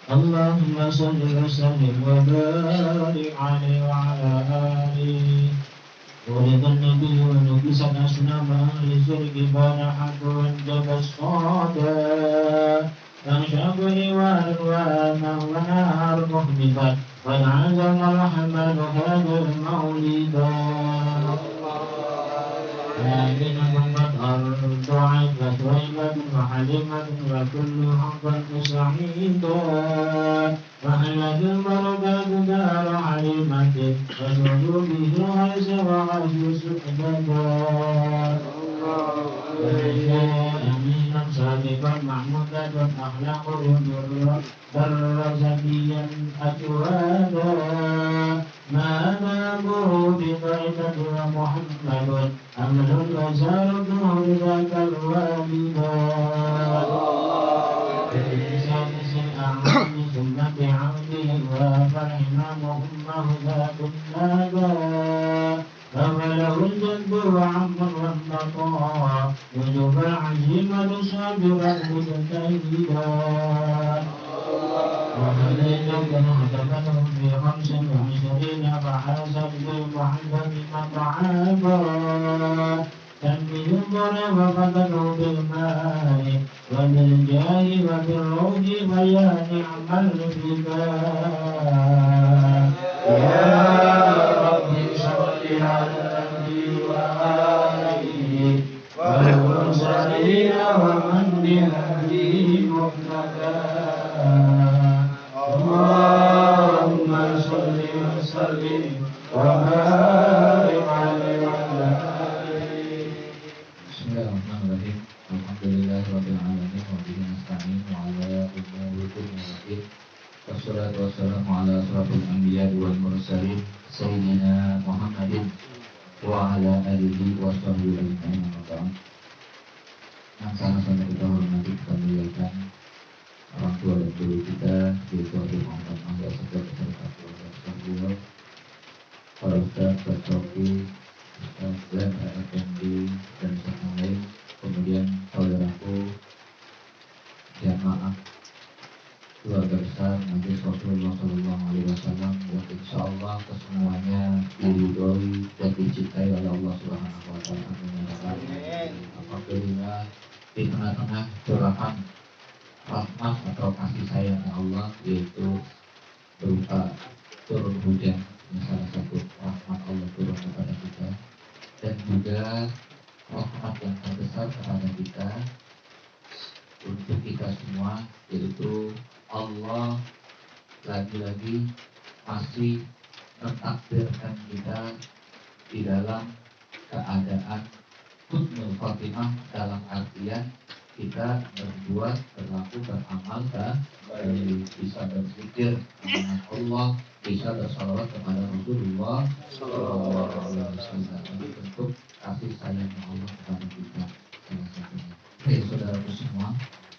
اللهم صل وسلم وبارك عليه وعلى آله. ولد النبي ونبي سنة مع لسرق فرحة وانجب الصادق فانشق إيوان وأنا ونهار مخبتا وانعزم الرحمن هذا المولدا آمنة قد أرضعت وثويبة وحليمة وكل حقا سعيدا وحلت البركات دار حليمة وزوج به الغيث وغيث سؤددا أمينا صادقا محمودا أخلاقه بر زكيا أجوادا ما نابه بطيبة ومحمد أمل وزارته ذاك الوالدا بلسان الأعمال ثم بعمده وفرحمه أمه ذات النادى فله الجد وعم والنطاع وجب العزيمة صابرا مجتهدا وهديناك نهتدهم في 25 فحاسب بالمحبة مطعابا تنبيه الضر وفتنوا بالماء وبالجاه وبالروح فيا نعم الفداء يا رب صل على النبي وآله والمرسلين ومن بهديه مهتدى اللهم صل وسلم وبارك عليه وعلى آله. Bismillahirrahmanirrahim. Alhamdulillahirabbil alamin wa bihi nasta'in wa ala umuri dunya. Wassalatu wassalamu ala asrofil anbiya wal mursalin sayyidina Muhammadin wa ala alihi wa sahbihi ajma'in. Yang sama-sama kita hormati, kita muliakan orang tua dan guru kita, yaitu Habib Muhammad Mahya Sekar beserta keluarga besar beliau, para ustaz, Ustaz Sofi, Ustaz Glenn, RFMD, dan ustaz yang lain. Kemudian saudaraku jamaah keluarga besar Majelis Rasulullah SAW yang insya Allah kesemuanya diridhoi dan dicintai oleh Allah Subhanahu Wa Taala. Alhamdulillah di tengah-tengah curahan rahmat atau kasih sayang Allah, yaitu berupa turun hujan, yang salah satu rahmat Allah turun kepada kita, dan juga rahmat yang terbesar kepada kita untuk kita semua, yaitu Allah lagi-lagi masih mentakdirkan kita di dalam keadaan husnul khotimah, dalam artian kita berbuat, berlaku, beramal, dan bisa berzikir mengingat Allah, bisa bersalawat kepada Rasulullah SAW. Bentuk kasih sayang Allah kepada kita salah satunya. Oke, saudaraku semua,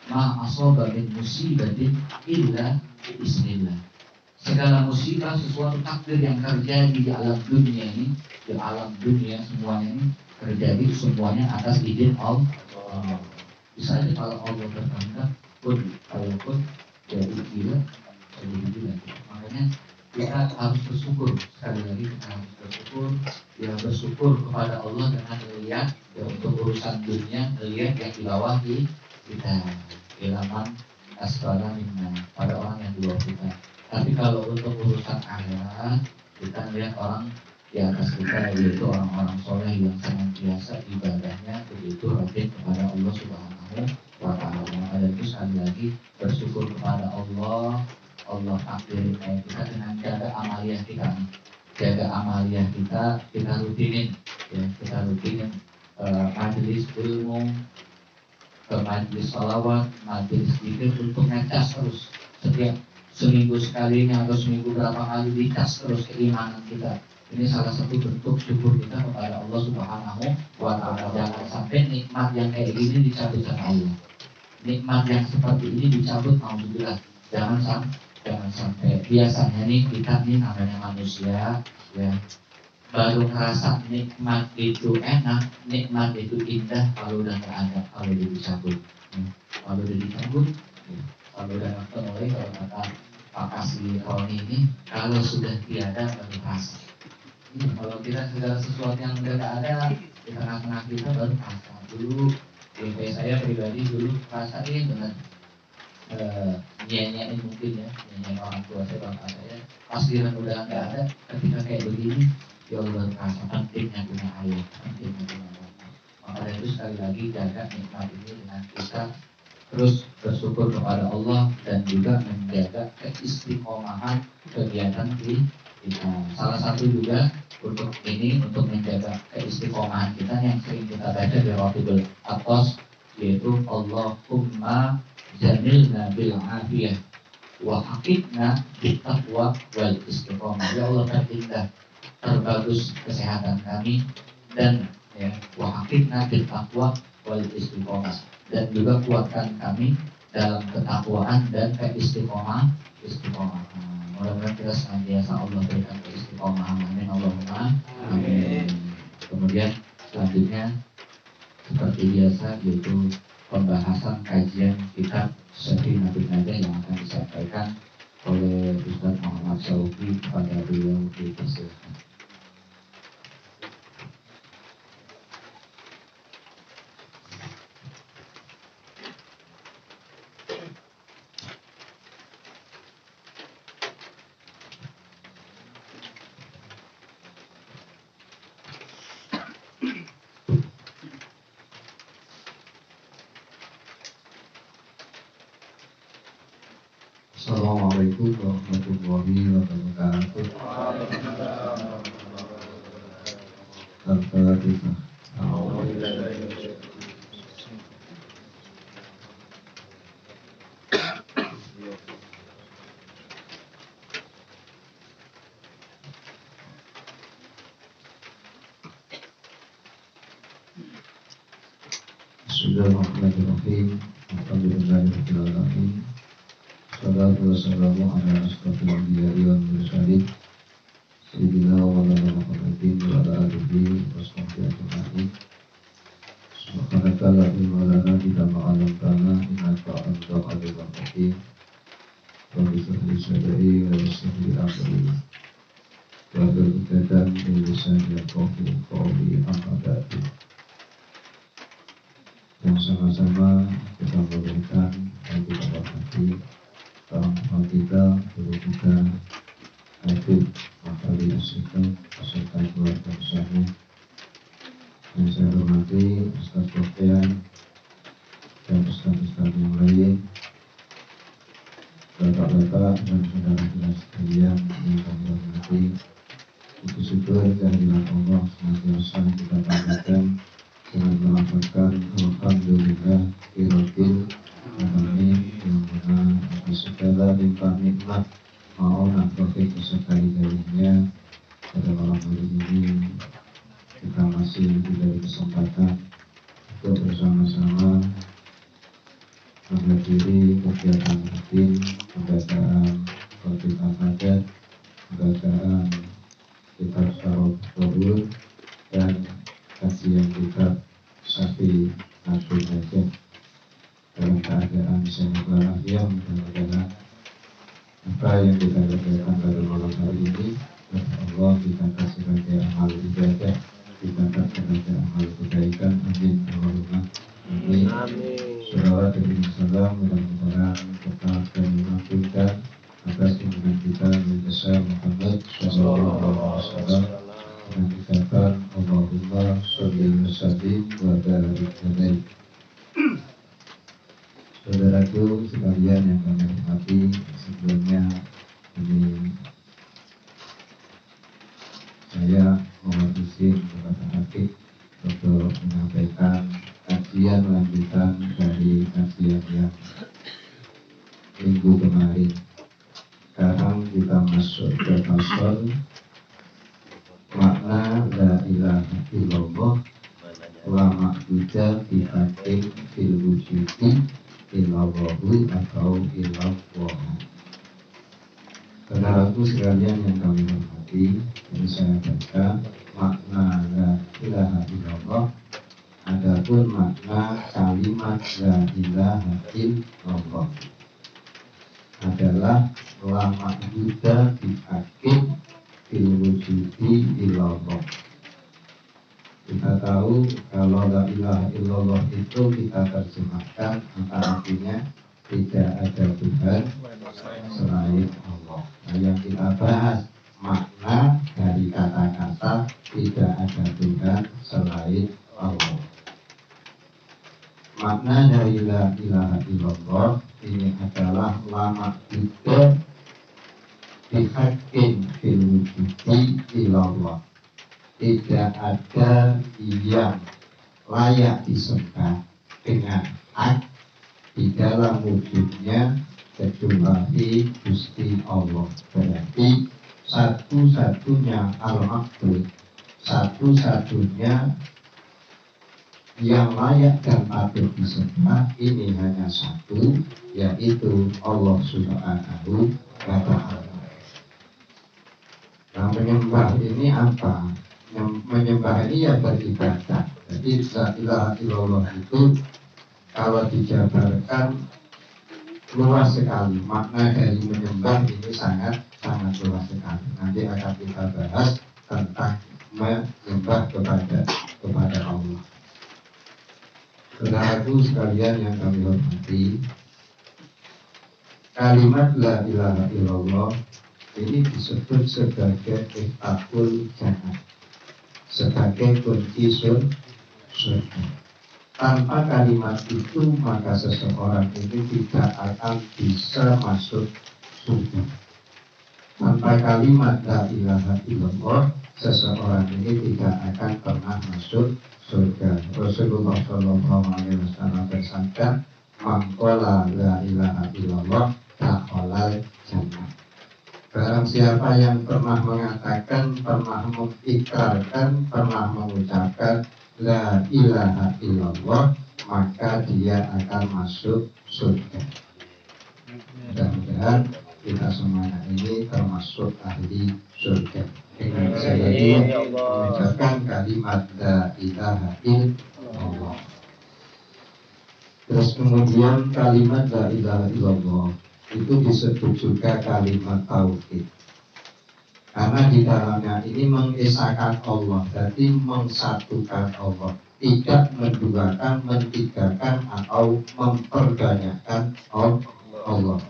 ma asaba min musibatin illa bismillah. Segala musibah, sesuatu takdir yang terjadi di alam dunia ini, di alam dunia semuanya ini terjadi semuanya atas izin Allah. Bisa aja kalau Allah berkehendak pun, kalaupun jadi gila, jadi gila. Makanya kita harus bersyukur, sekali lagi kita harus bersyukur. Ya, bersyukur kepada Allah dengan melihat ya, untuk urusan dunia, melihat yang di bawah kita, ilaman asbara minna, pada orang yang di bawah kita. Tapi kalau untuk urusan akhirat, kita melihat orang di atas kita, yaitu orang-orang soleh yang senantiasa ibadahnya begitu rajin kepada Allah Subhanahu wa Ta'ala. Dan itu sekali lagi bersyukur kepada Allah. Allah takdirin kita dengan jaga amaliyah kita, kita rutinin, ya, kita rutinin majelis ilmu, majelis salawat, majelis zikir untuk ngecas terus setiap seminggu sekalinya atau seminggu berapa kali dicas terus keimanan kita. Ini salah satu bentuk syukur kita kepada Allah Subhanahu wa Ta'ala. Jangan sampai nikmat yang kayak gini dicabut sama Allah. Nikmat yang seperti ini dicabut, alhamdulillah. Jangan sampai. Biasanya nih kita nih namanya manusia, ya, baru ngerasa nikmat itu enak, nikmat itu indah kalau udah nggak ada, kalau udah dicabut. Kalau udah dicabut, ya, Kalau udah nggak ketemu lagi, kalau kata Pak Kasih Roni ini, kalau sudah tiada baru rasa. Kalau kita segala sesuatu yang udah nggak ada di tengah-tengah kita baru rasa. Dulu kayak saya pribadi dulu rasain dengan nyanyiin mungkin ya, nyanyiin orang tua saya, bapak saya. Pas dia udah nggak ada, ketika kayak begini, ya Allah rasa pentingnya punya ayah, pentingnya punya bapak. Maka dari itu sekali lagi jaga nikmat ini dengan kita terus bersyukur kepada Allah dan juga menjaga keistiqomahan kegiatan di kita. Salah satu juga untuk ini, untuk menjaga keistiqomahan kita yang sering kita baca di Rotibul Atos, yaitu Allahumma jamilna bil afiyah wa haqiqna bit taqwa wal istiqomah. Ya Allah, terindah, terbagus kesehatan kami, dan ya, wa haqiqna bit taqwa wal istiqomah, dan juga kuatkan kami dalam ketakwaan dan keistiqomahan. Mudah-mudahan kita senantiasa Allah berikan keistiqomahan. Amin Allahumma amin. Kemudian selanjutnya seperti biasa yaitu pembahasan kajian kitab Syarih Nabi Najah yang akan disampaikan oleh Ustaz Muhammad Syauqi kepada beliau. Dipersilakan. Assalamualaikum warahmatullahi wabarakatuh. Al-Fatihah. Bismillahirrahmanirrahim. Alhamdulillahirabbil alamin. Salatu wassalamu ala asyrafil anbiya'i wal mursalin sayyidina wa nabiyina Muhammadin wa ala alihi washabbihi ajma'in. Subhanaka la ilma lana illa ma 'allamtana innaka antal alimul hakim. Rabbi shrah li sadri wa yassir li amri wahlul 'uqdatam min lisani yafqahu qawli. Amma ba'du. Yang sama-sama kita muliakan dan kita hormati orang tua kita, guru kita, Habib Makali Asyikal beserta keluarga besarnya. Yang saya hormati Ustaz Sofian dan Ustaz-Ustaz yang lain, bapak-bapak dan saudara-saudara sekalian yang kami hormati. Puji syukur kehadiran Allah senantiasa kita panjatkan dengan melafazkan alhamdulillah irokil alamin, yang mana atas segala limpah nikmat maunah taufik beserta hidayahnya pada malam hari ini kita masih diberi kesempatan untuk bersama-sama menghadiri kegiatan rutin pembacaan Qur'an Al-Hajar, pembacaan kitab Syarah Zuhur, dan kajian kitab Syarih Nabi Najah dalam keadaan sehat walafiat. Mudah-mudahan apa yang kita kerjakan pada malam hari ini Allah ditangkap sebagai amal ibadah, ditangkap sebagai amal kebaikan. Amin Allahumma amin. Salawat dan salam mudah-mudahan tetap kami lakukan atas junjungan kita Nabi besar Muhammad sallallahu alaihi wasallam dengan ucapan Allahumma sholli wa sallim wa barik alaihi. Saudaraku sekalian yang kami hormati, sebelumnya ini saya mohon izin kepada Habib untuk menyampaikan kajian lanjutan dari kajian yang minggu kemarin. Sekarang kita masuk ke pasal makna la ilaha illallah wa ma'budah bihaqqin fil wujudi illallahu atau illallah. Saudaraku sekalian yang kami hormati, ini saya baca makna la ilaha illallah. Adapun makna kalimat la ilaha illallah, adalah lama Buddha dihakim ilwujudi ilallah. Kita tahu kalau la ilaha illallah itu kita terjemahkan artinya tidak ada Tuhan selain Allah. Nah, yang kita bahas makna dari kata-kata tidak ada Tuhan selain Allah. Makna dari la ilaha illallah ini adalah lama Buddha dihakim fil wujudi ilallah. Tidak ada yang layak disembah dengan hak di dalam wujudnya kecuali Gusti Allah. Berarti satu-satunya al-ma'bud, satu-satunya yang layak dan patut disembah ini hanya satu, yaitu Allah Subhanahu wa Ta'ala. Nah, menyembah ini apa? Menyembah ini ya beribadah. Jadi la ilaha illallah itu kalau dijabarkan luas sekali. Makna dari menyembah ini sangat luas sekali. Nanti akan kita bahas tentang menyembah kepada Allah. Saudaraku sekalian yang kami hormati, kalimat la ilaha illallah ini disebut sebagai miftahul jannah, sebagai kunci surga. Tanpa kalimat itu maka seseorang ini tidak akan bisa masuk surga. Tanpa kalimat la ilaha illallah seseorang ini tidak akan pernah masuk surga. Rasulullah Shallallahu Alaihi Wasallam bersabda, "Man qala la ilaha illallah dakhalal jannah." Barang siapa yang pernah mengatakan, pernah mengikrarkan, pernah mengucapkan la ilaha illallah, maka dia akan masuk surga. Mudah-mudahan kita semuanya ini termasuk ahli surga. Dengan saya ini mengucapkan kalimat la ilaha illallah. Terus kemudian kalimat la ilaha illallah itu disebut juga kalimat tauhid. Karena di dalamnya ini mengesahkan Allah, jadi mengsatukan Allah, tidak menduakan, mentigakan atau memperbanyakan Allah.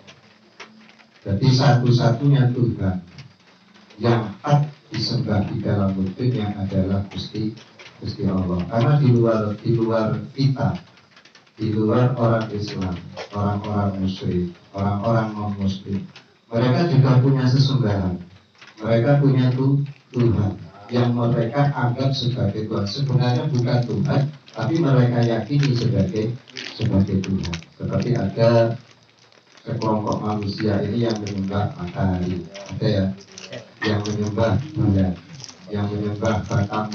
Jadi satu-satunya Tuhan yang hak disembah di dalam wujudnya adalah Gusti Allah. Karena di luar kita, di luar orang Islam, orang-orang musyrik, orang-orang non-muslim, mereka juga punya sesembahan. Mereka punya Tuhan yang mereka anggap sebagai Tuhan. Sebenarnya bukan Tuhan, tapi mereka yakini sebagai Tuhan. Seperti ada sekelompok manusia ini yang menyembah matahari, ada ya, yang menyembah bulan, yang menyembah batang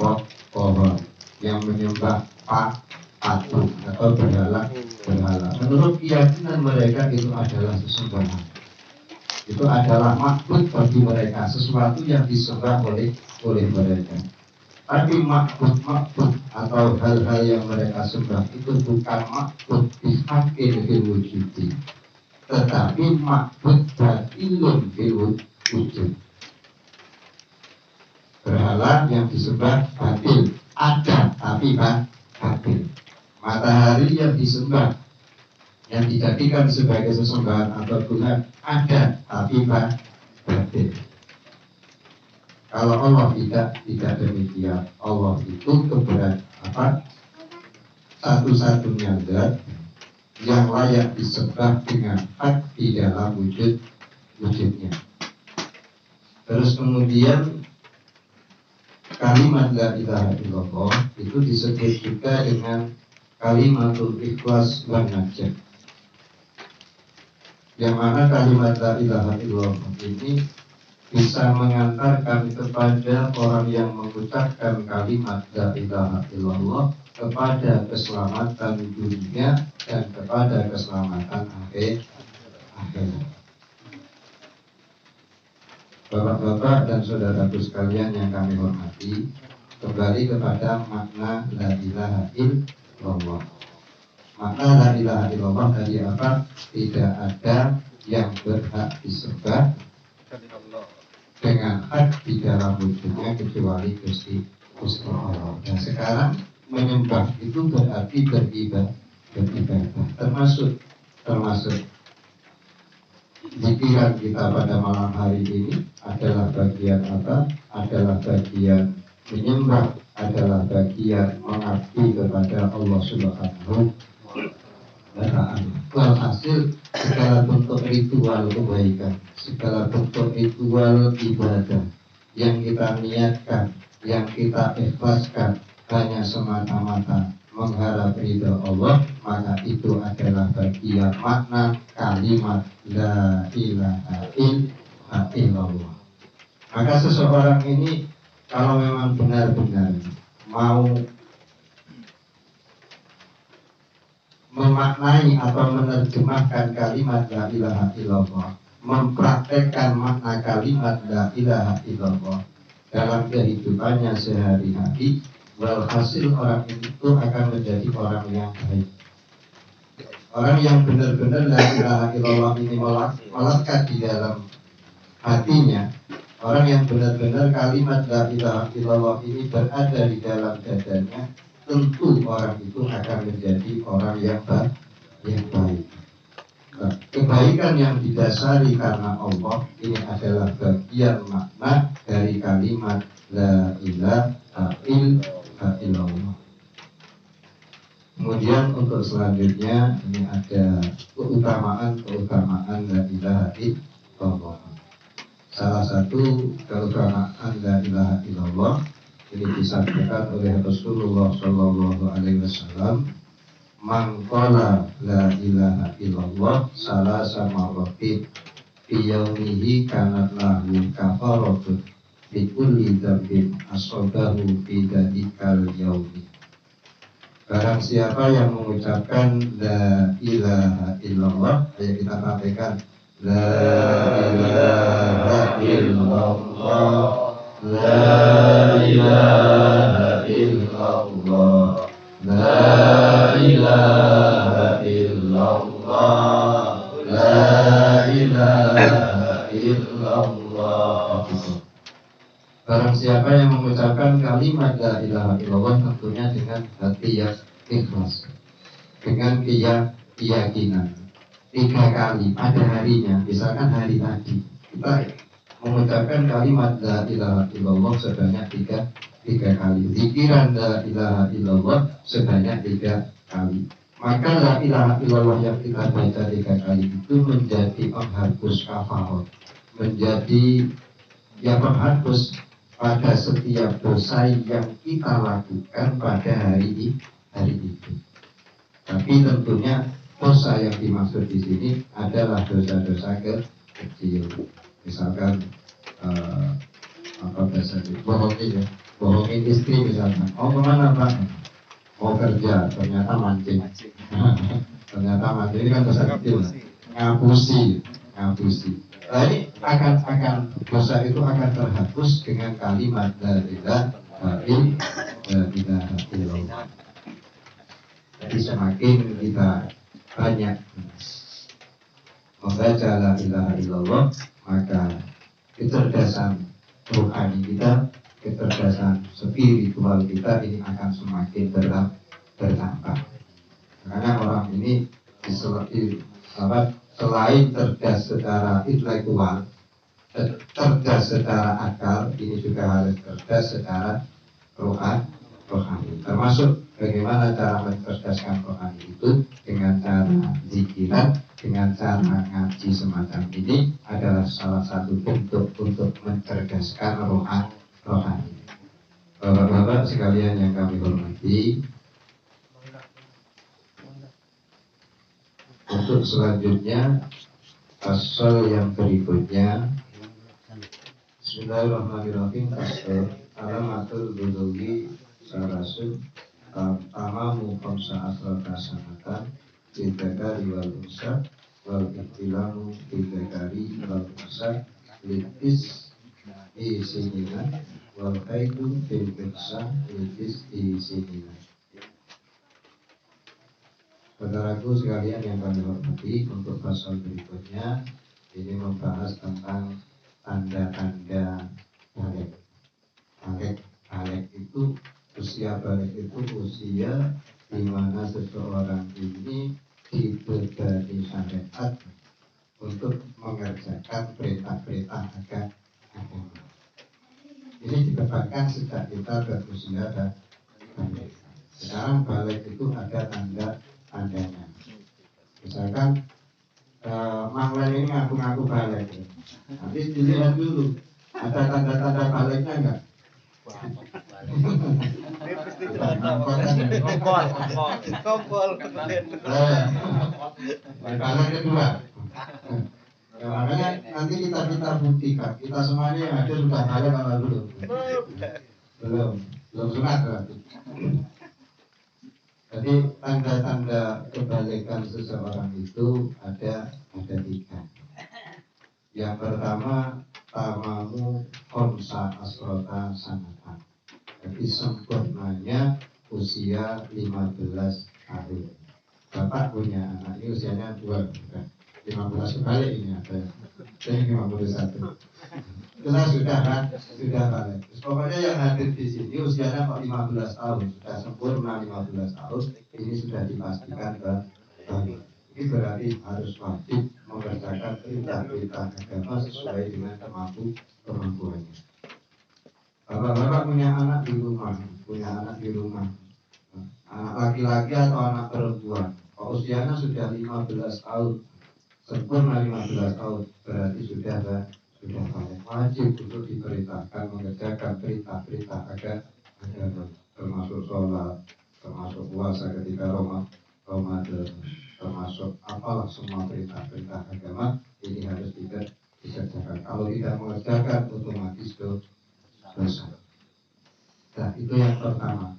pohon, yang menyembah patung atau berhala. Menurut keyakinan mereka itu adalah sesembahan. Itu adalah makhluk bagi mereka, sesuatu yang disembah oleh mereka. Tapi makhluk atau hal-hal yang mereka sembah itu bukan makhluk bihaqil fil wujudi, tetapi makhluk batilun fil wujud. Berhala yang disembah batil, ada tapi batil. Matahari yang disembah, yang dijadikan sebagai sesembahan atau Tuhan, ada tapi batil. Kalau Allah tidak demikian. Allah itu satu-satunya zat yang layak disembah dengan hak di dalam wujudnya. Terus kemudian kalimat la ilaha illallah itu disebut juga dengan kalimatul ikhlas wan najah. Yang mana kalimat la ilaha illallah ini bisa mengantarkan kepada orang yang mengucapkan kalimat la ilaha illallah kepada keselamatan dunia dan kepada keselamatan akhirat. Bapak-bapak dan saudaraku sekalian yang kami hormati, kembali kepada makna la ilaha illallah. Makna la ilaha illallah dari apa? Tidak ada yang berhak disembah dengan hak di dalam wujudnya kecuali Gusti Allah. Nah sekarang menyembah itu berarti beribadah, termasuk pikiran kita pada malam hari ini adalah bagian apa? Adalah bagian menyembah, adalah bagian mengabdi kepada Allah Subhanahu wa Ta'ala. Walhasil segala bentuk ritual kebaikan, segala bentuk ritual ibadah yang kita niatkan, yang kita ikhlaskan hanya semata-mata mengharap ridha Allah, maka itu adalah bagian makna kalimat la ilaha illallah. Maka seseorang ini kalau memang benar-benar mau memaknai atau menerjemahkan kalimat la ilaha illallah, mempraktekkan makna kalimat la ilaha illallah dalam kehidupannya sehari-hari, walhasil orang itu akan menjadi orang yang baik. Orang yang benar-benar la ilaha illallah ini melekat di dalam hatinya, orang yang benar-benar kalimat la ilaha illallah ini berada di dalam dadanya, tentu orang itu akan menjadi orang yang baik. Nah, kebaikan yang didasari karena Allah ini adalah bagian makna dari kalimat la ilaha illallah. Kemudian untuk selanjutnya ini ada keutamaan la ilaha illallah. Salah satu keutamaan la ilaha illallah ini disampaikan oleh Rasulullah Shallallahu Alaihi Wasallam, man qala la ilaha illallah salasa marratin fi yaumihi kanat lahu kafaratun bi kulli dzambin asabahu fi dzikal yaumi. Barang siapa yang mengucapkan la ilaha illallah, ayo kita sampaikan la ilaha illallah, la ilaha illallah, la ilaha illallah, la ilaha illallah. Barang siapa yang mengucapkan kalimat la ilaha illallah tentunya dengan hati yang ikhlas, dengan keyakinan 3 kali pada harinya. Misalkan hari tadi kita mengucapkan kalimat la ilaha illallah sebanyak 3 kali, zikiran la ilaha illallah sebanyak 3 kali, maka la ilaha illallah yang kita baca 3 kali itu menjadi penghapus kafarat, menjadi yang menghapus pada setiap dosa yang kita lakukan pada hari itu. Tapi tentunya dosa yang dimaksud di sini adalah dosa-dosa kecil. Misalkan apa bahasanya, bohongin istri misalkan. Oh kemana Pak? Mau kerja, ternyata mancing. Ternyata mancing, ini kan dosa kecil. Ngapusi. Nah ini akan dosa itu akan terhapus dengan kalimat la ilaha illallah. Jadi semakin kita banyak membaca la ilaha illallah, maka kecerdasan rohani kita, kecerdasan spiritual kita ini akan semakin bertambah. Karena orang ini selain cerdas secara intelektual, cerdas secara akal, ini juga harus cerdas secara rohani. Termasuk bagaimana cara mencerdaskan rohani itu dengan cara zikiran, dengan cara ngaji semacam ini adalah salah satu bentuk untuk mencerdaskan rohani. Bapak-bapak sekalian yang kami hormati, untuk selanjutnya pasal yang berikutnya, Bismillahirrahmanirrahim. Alamatul bulugi sarasun tamamu khamsa asrata sanatan bidakari wal unsa wal iktilamu bidakari wal unsa litis isinina wal haidu bil unsa litis isinina. Saudaraku sekalian yang kami hormati, untuk pasal berikutnya ini membahas tentang tanda-tanda balik. Balik itu, usia balik itu usia di mana seseorang ini dibebani syariat untuk mengerjakan perintah-perintah agama. Ini dibebankan sejak kita berusia balik. Sekarang balik itu ada tandanya. Misalkan Manglen ini ngaku-ngaku balik. Nanti dilihat dulu, ada tanda-tanda baliknya enggak? Kompol. Balik kedua. Ya, makanya nanti kita buktikan. Kita semuanya yang ada sudah balik apa belum? Belum sunat berarti. Jadi tanda-tanda kebalikan seseorang itu ada 3. Yang pertama, tamamu khomsa asrota sanatan. Jadi sempurnanya usia 15 tahun. Bapak punya anak ini usianya 2, 15 kebalik ini ada. Jadi 51. Kita sudah balik. Pokoknya yang hadir di sini usianya kok 15 tahun, sudah sempurna 15 tahun, ini sudah dipastikan balik. Ini berarti harus wajib mengerjakan perintah-perintah agama sesuai dengan kemampuannya. Bapak-bapak punya anak di rumah, anak laki-laki atau anak perempuan, usianya sudah 15 tahun, sempurna 15 tahun, berarti sudah balik. Wajib untuk diperintahkan mengerjakan perintah-perintah agama, termasuk sholat, termasuk puasa ketika Ramadan, termasuk apalah semua perintah-perintah agama ini harus dikerjakan. Kalau tidak mengerjakan otomatis dosa. Nah, itu yang pertama.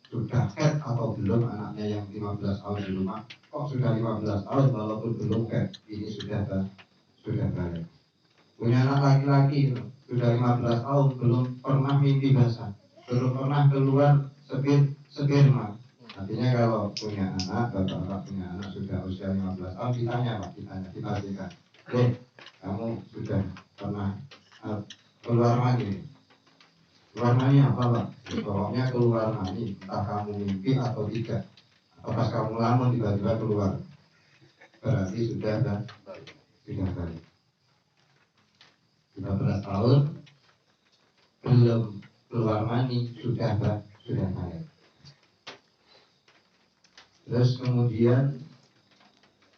Sudah head atau belum anaknya yang 15 tahun di rumah? Kok sudah 15 tahun walaupun belum head? Ini sudah balik. Punya anak laki-laki sudah 15 tahun belum pernah mimpi basah, belum pernah keluar sperma. Artinya kalau punya anak, bapak punya anak sudah usia 15 tahun, dipastikan, kamu sudah pernah keluar mani. Keluar mani apa Pak? Pokoknya keluar mani, entah kamu mimpi atau tidak, atau pas kamu lamun tiba-tiba keluar, berarti sudah balik. 15 tahun belum keluar mani sudah balik. Terus kemudian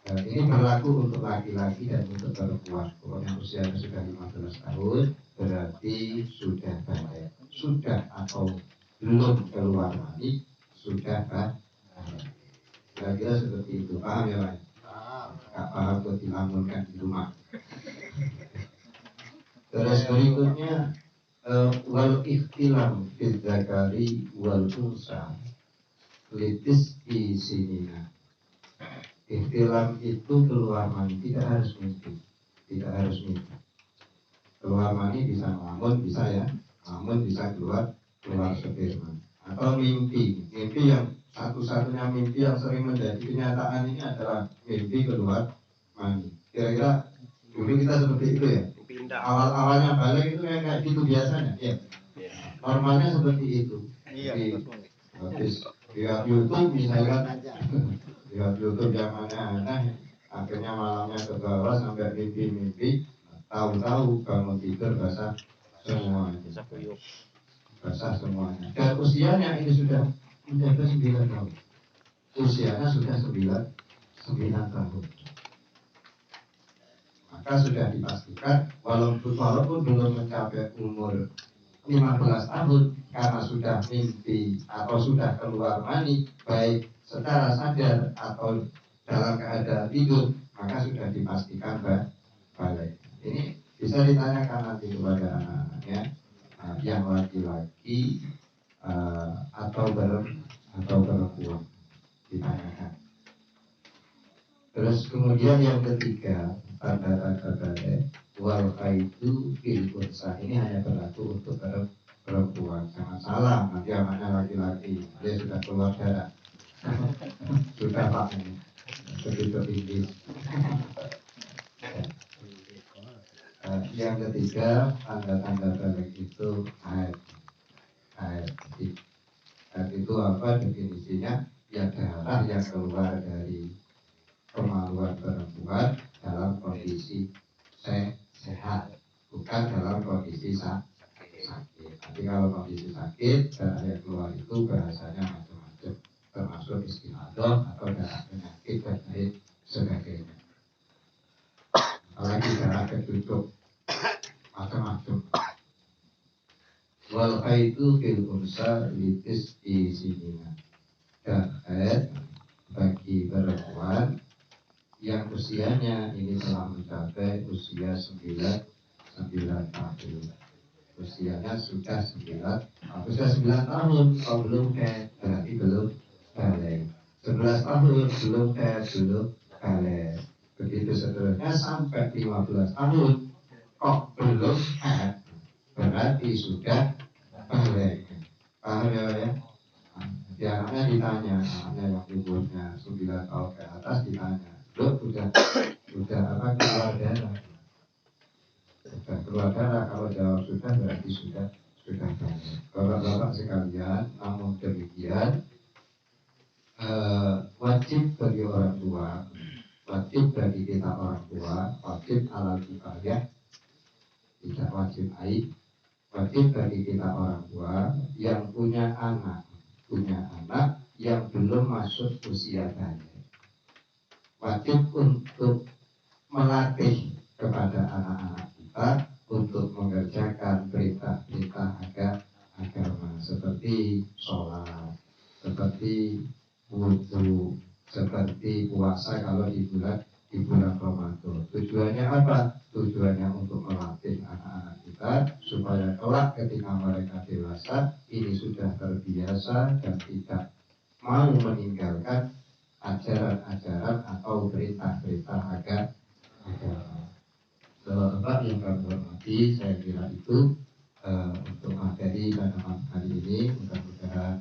ini berlaku untuk laki-laki dan untuk perempuan. Pokoknya usianya sudah 15 tahun berarti sudah balik. Sudah atau belum keluar mani sudah balik. Kira-kira seperti itu. Paham ya Pak? Gak paham kok dilamunkan di rumah. Terus berikutnya wal ikhtilam fil zakari wal unsa litis di sinina. Ikhtilam itu keluar mani, tidak harus mimpi. Keluar mani bisa ngelamun, bisa ya. Ngelamun bisa keluar sperma. Atau mimpi yang satu-satunya mimpi yang sering menjadi kenyataan ini adalah mimpi keluar mani. Kira-kira dulu kita seperti itu ya. Awal-awalnya balik itu kayak gitu biasanya, ya. Normalnya seperti itu. Jadi habis lihat YouTube misalkan, lihat YouTube zamannya aneh, akhirnya malamnya ke bawah sampai mimpi, tahu-tahu bangun tidur basah semuanya. Dan usianya ini sudah mencapai 9 tahun. Usianya sudah 9 tahun. Maka sudah dipastikan walaupun belum mencapai umur 15 tahun, karena sudah mimpi atau sudah keluar mani baik secara sadar atau dalam keadaan tidur, maka sudah dipastikan balik. Ini bisa ditanyakan nanti kepada anak-anaknya yang laki-laki atau perempuan, ditanyakan. Terus kemudian yang ketiga, tanda-tanda balik wal haidu fil unsa. Ini hanya berlaku untuk perempuan. Jangan salah, nanti anaknya laki-laki dia sudah keluar darah. juga Pak ini. Begitu tinggi. Yang ketiga, tanda-tanda balik itu haid. Haid. Haid itu apa definisinya? Ya darah yang keluar dari kemaluan perempuan dalam kondisi sehat, bukan dalam kondisi sakit. Tapi kalau kondisi sakit, darah yang keluar itu bahasanya macam-macam, termasuk istihadah atau darah penyakit dan lain sebagainya. Apalagi darah ketutup, macam-macam. Wal haidu fil unsa litis isinina. Dan haid bagi perempuan yang usianya ini telah mencapai usia 9 tahun. Usianya sudah 9 tahun. Kalau belum haid berarti belum balik. 11 tahun belum haid, belum balik. Begitu seterusnya sampai 15 tahun kok belum haid, berarti sudah balik. Paham ya? Jadi anaknya ditanya, anaknya yang umurnya 9 tahun ke atas ditanya, loh udah apa keluar darah? Sudah keluar darah, kalau jawab sudah berarti sudah balik. Bapak-bapak sekalian, namun demikian wajib bagi orang tua, wajib bagi kita orang tua, wajib alal kifayah, tidak wajib aib. Wajib bagi kita orang tua yang punya anak yang belum masuk usia balik, wajib untuk melatih kepada anak-anak kita untuk mengerjakan perintah-perintah agama seperti sholat, seperti wudhu, seperti puasa kalau di bulan Ramadan. Tujuannya apa? Tujuannya untuk melatih anak-anak kita supaya kelak ketika mereka dewasa ini sudah terbiasa dan tidak mau meninggalkan ajaran-ajaran atau perintah-perintah agama. Bapak yang kami hormati, saya kira itu untuk materi pada malam hari ini. Mudah-mudahan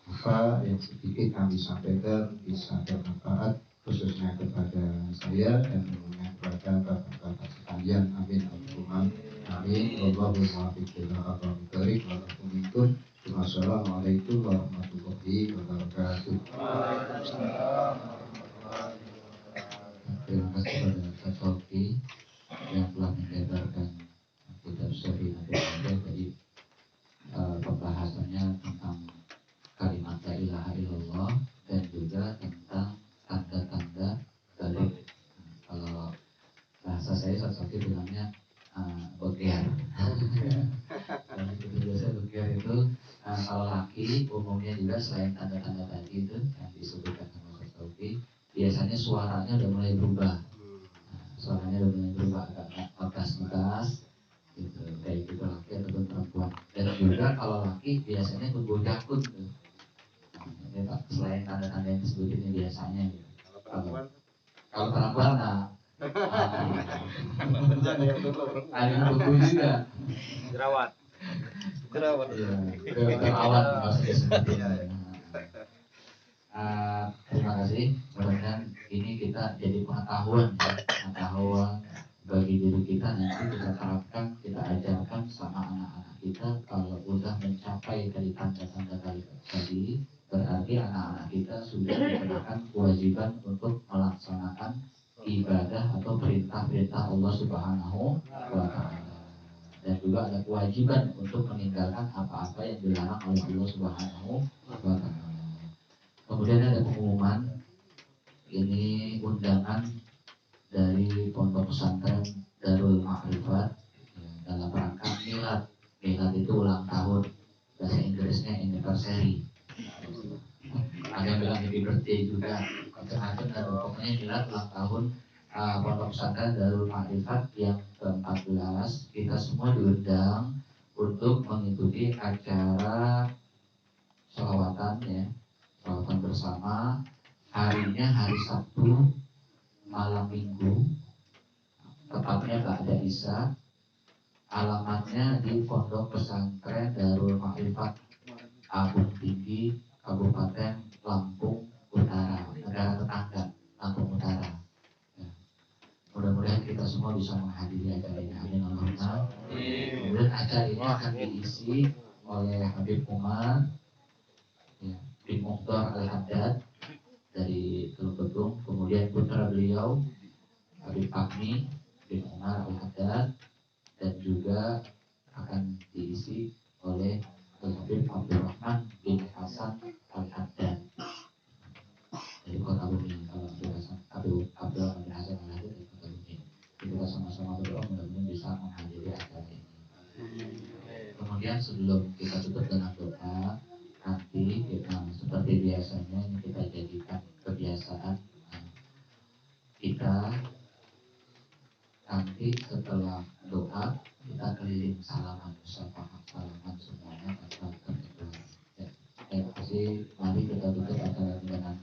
apa yang sedikit kami sampaikan bisa bermanfaat khususnya kepada saya dan umumnya kepada bapak-bapak sekalian. Amin. Amin. Wallahul muwaffiq ila aqwamit thoriq. Wassalamualaikum warahmatullahi wabarakatuh. Terima kasih kepada Ustaz Sofi yang telah menjabarkan kitab Sahih Nabi dari pembahasannya tentang kalimat la ilaha illallah dan juga tentang tanda-tanda balik. Kalau bahasa saya Sofi bilangnya begiar. Biasa begiar itu kalau laki umumnya juga selain tanda-tanda tadi itu yang disebutkan sama Sofi, biasanya suaranya udah mulai berubah. Suaranya udah mulai berubah agak ngegas gitu, baik itu laki ataupun perempuan. Dan juga kalau laki biasanya bergojakun tuh. Ini Pak, selain tanda-tanda yang disebut ini biasanya gitu. Kalau perempuan ada yang beku juga. Jerawat. Ya, jerawat masih disebutin. Terima kasih. Mudah-mudahan ini kita jadi pengetahuan bagi diri kita, nanti kita terapkan, kita ajarkan sama anak-anak kita. Kalau udah mencapai dari tanda-tanda tadi, berarti anak-anak kita sudah diberikan kewajiban untuk melaksanakan ibadah atau perintah-perintah Allah Subhanahu wa Ta'ala, dan juga ada kewajiban untuk meninggalkan apa-apa yang dilarang oleh Allah Subhanahu wa Ta'ala. Kemudian ada pengumuman, ini undangan dari Pondok Pesantren Darul Ma'rifat dalam rangka milad. Milad itu ulang tahun, bahasa Inggrisnya anniversary. Ada yang bilang happy birthday juga, macam-macam. Dan pokoknya milad ulang tahun Pondok Pesantren Darul Ma'rifat yang ke-14. Kita semua diundang untuk mengikuti acara sholawatan ya, sholawatan bersama. Harinya hari Sabtu malam Minggu, tepatnya ba'da Isya. Alamatnya di Pondok Pesantren Darul Ma'rifat Abung Tinggi, Kabupaten Lampung Utara, Negara semua bisa menghadiri acara ini. Amin Allahumma. Kemudian acara ini akan diisi oleh Habib Umar, ya, bin Mukhtar Al-Haddad dari Teluk Betung, kemudian putra beliau Habib Fahmi bin Umar Al-Haddad, dan juga akan diisi oleh Habib Abdurrahman bin Hasan Al-Haddad dari Kota Bumi. Kalau Abdurrahman bin Hasan Al-Haddad dari Kota Bumi, kita sama-sama berdoa mudah-mudahan bisa menghadiri acara ini. Kemudian sebelum kita tutup dengan doa, nanti kita seperti biasanya ini kita jadikan kebiasaan kita nanti setelah doa kita keliling salaman, musafahat salaman semuanya tanpa terkecuali. Terima kasih. Mari kita tutup acara dengan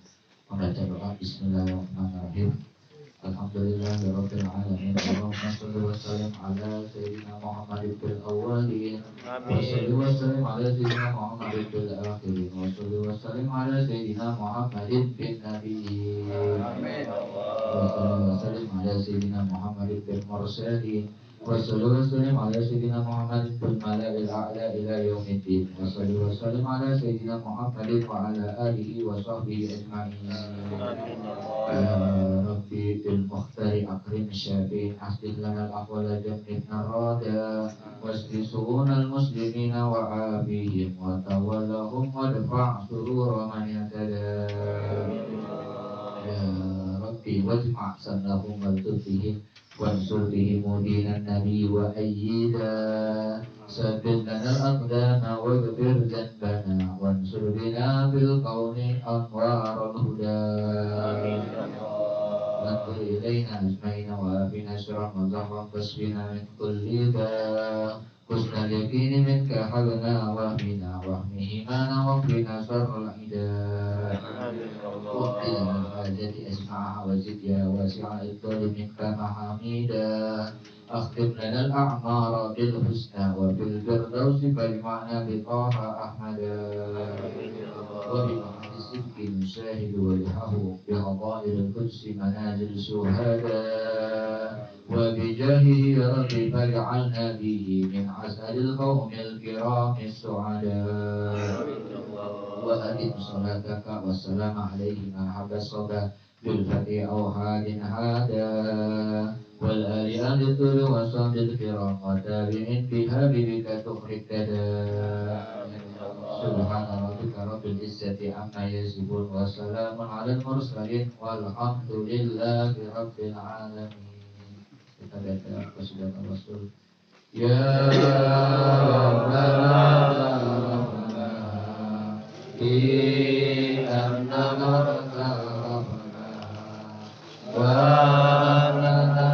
membaca doa. Bismillahirrahmanirrahim. Alhamdulillahirabbil alamin. Allahumma shalli wa sallim ala sayyidina Muhammadin fil awwalin wa shalli wa sallim ala sayyidina Muhammadin fil akhirin wa shalli wa sallim ala sayyidina Muhammadin bin nabiyyin. Amin. Wa shalli wa sallim ala sayyidina Muhammadin fil mursalin wa shalli wa sallim ala sayyidina Muhammadin fil mala'il a'la ila yaumiddin wa shalli wa sallim ala sayyidina Muhammadin wa ala alihi wa sahbihi ajma'in. Ya Rabbi bil mukhtari akrim syafi'in aslih lana al-ahwala jannibna rada wasli su'unal muslimina wa abihim wa tawallahum wa dafa' surura man yatada. Ya Rabbi wajma' sanahum wal tufihim wansur bihim dinan nabi wa ayyida sabbit lana al-aqdama wa ghfir zanbana wansur bina bil qawni anwarul huda. وانظر إلينا أجمعين وآفنا شرا وزهرا واشفنا من كل داء حسن اليقين منك حلنا وهمنا واهم إيمانا واكفنا شر الأعداء واقض لنا الحاجات أجمعها وزد يا واسع الإفضال منك محاميدا أختم لنا الأعمار بالحسنى وبالفردوس فاجمعنا بطه أحمدا وبمحمد الصدق نشاهد وجهه بفضائل القدس منازل شهداء وبجاهه يا رب فاجعلنا به من عسل القوم الكرام السعداء وأدم صلاتك والسلام عليه ما حب الصبا بالفتح أو حاد هادا والآل أهل الطول وصحب الكرام وتابعين بها بك تخرج كدا. سبحان ربك رب العزة عما يصفون وسلام على المرسلين والحمد لله رب العالمين. Kita baca qasidah Rasul. Ya Rabbana inna rabbana wa lana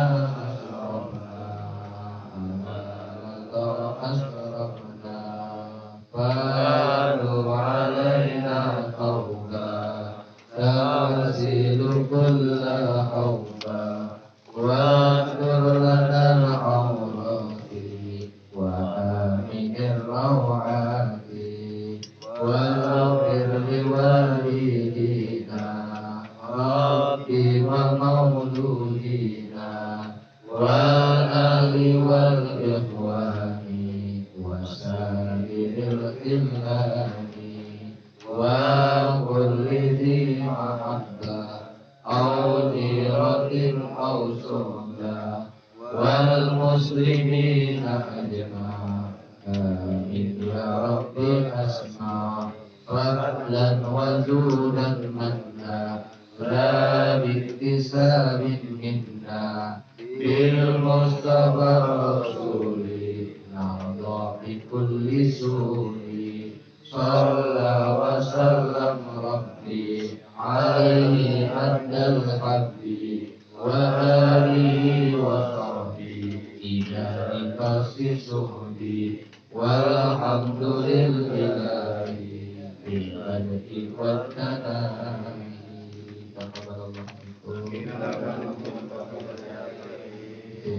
والمسلمين أجمعين. آمين يا رب الأسماء فضلا وجودا منا لا باكتساب منا بالمصطفى الرسول نرضى بكل سوء صلى وسلم ربي عليه عد الحب وآله وصحبه إلى نفس صحبي والحمد لله بالبدء والتنام.